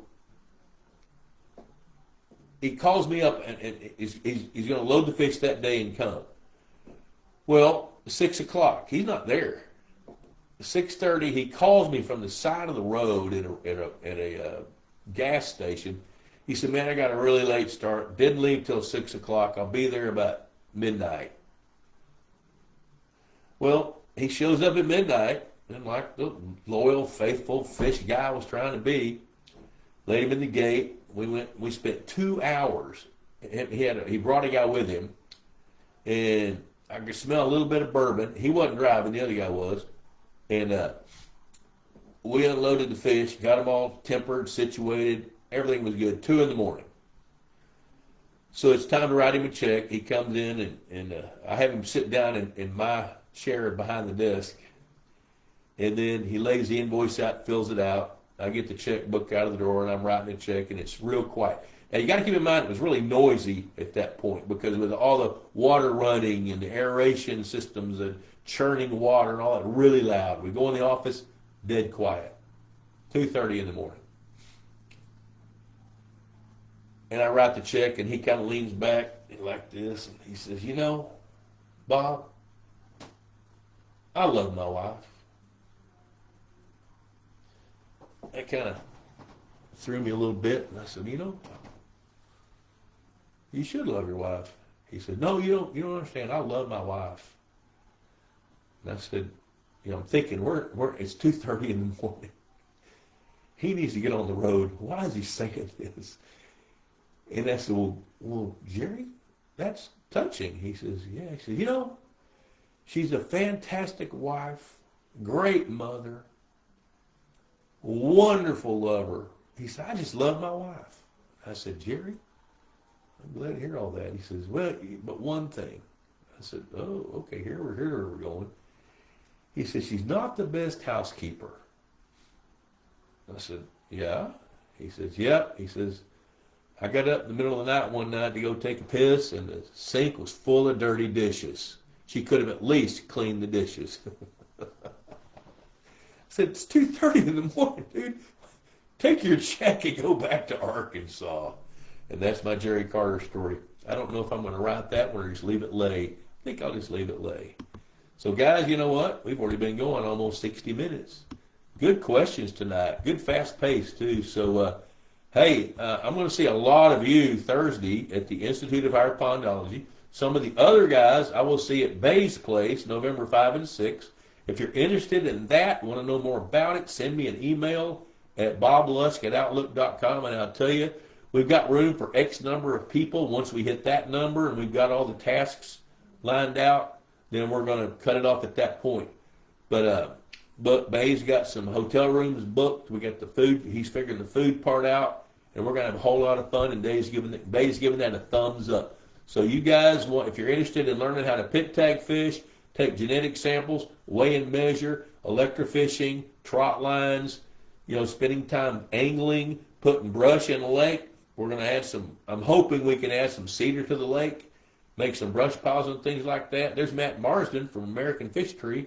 he calls me up, and he's going to load the fish that day and come. Well, 6 o'clock. He's not there. 6:30, he calls me from the side of the road at a gas station. He said, man, I got a really late start. Didn't leave till 6 o'clock. I'll be there about midnight. Well, he shows up at midnight, and like the loyal, faithful fish guy was trying to be, laid him in the gate. We spent 2 hours. He brought a guy with him, and I could smell a little bit of bourbon. He wasn't driving, the other guy was. And we unloaded the fish, got them all tempered, situated. Everything was good. 2 in the morning. So it's time to write him a check. He comes in, and I have him sit down in my chair behind the desk. And then he lays the invoice out, fills it out. I get the checkbook out of the drawer, and I'm writing a check, and it's real quiet. Now, you got to keep in mind it was really noisy at that point because with all the water running and the aeration systems and churning water and all that, really loud. We go in the office, dead quiet. 2:30 in the morning. And I write the check, and he kind of leans back like this, and he says, you know, Bob, I love my wife. That kind of threw me a little bit, and I said, you know, you should love your wife. He said, no, you don't understand. I love my wife. And I said, you know, I'm thinking, it's 2:30 in the morning. He needs to get on the road. Why is he saying this? And I said, well, Jerry, that's touching. He says, yeah. He said, you know, she's a fantastic wife, great mother, wonderful lover. He said, I just love my wife. I said, Jerry, I'm glad to hear all that. He says, well, but one thing. I said, oh, okay, here we're going. He says, she's not the best housekeeper. I said, yeah. He says, yep. He says, I got up in the middle of the night one night to go take a piss, and the sink was full of dirty dishes. She could have at least cleaned the dishes. I said, it's 2:30 in the morning, dude. Take your check and go back to Arkansas. And that's my Jerry Carter story. I don't know if I'm going to write that one or just leave it lay. I think I'll just leave it lay. So, guys, you know what? We've already been going almost 60 minutes. Good questions tonight. Good fast pace, too. So, hey, I'm going to see a lot of you Thursday at the Institute of Higher Pondology. Some of the other guys I will see at Bay's Place, November 5 and 6. If you're interested in that, want to know more about it, send me an email at boblusk@outlook.com, and I'll tell you, we've got room for X number of people. Once we hit that number and we've got all the tasks lined out, then we're going to cut it off at that point. But Bay's got some hotel rooms booked. We got the food. He's figuring the food part out, and we're going to have a whole lot of fun. And Bay's giving that a thumbs up. So you guys if you're interested in learning how to pit tag fish, take genetic samples, weigh and measure, electrofishing, trot lines, spending time angling, putting brush in the lake. We're going to add I'm hoping we can add some cedar to the lake, make some brush piles and things like that. There's Matt Marsden from American Fish Tree.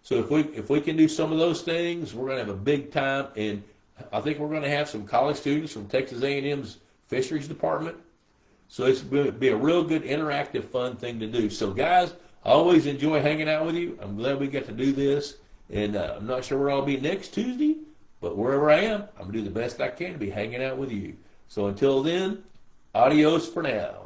So if we can do some of those things, we're going to have a big time. And I think we're going to have some college students from Texas A&M's Fisheries Department So it's going to be a real good, interactive, fun thing to do. So guys, I always enjoy hanging out with you. I'm glad we get to do this. And I'm not sure where I'll be next Tuesday, but wherever I am, I'm going to do the best I can to be hanging out with you. So until then, adios for now.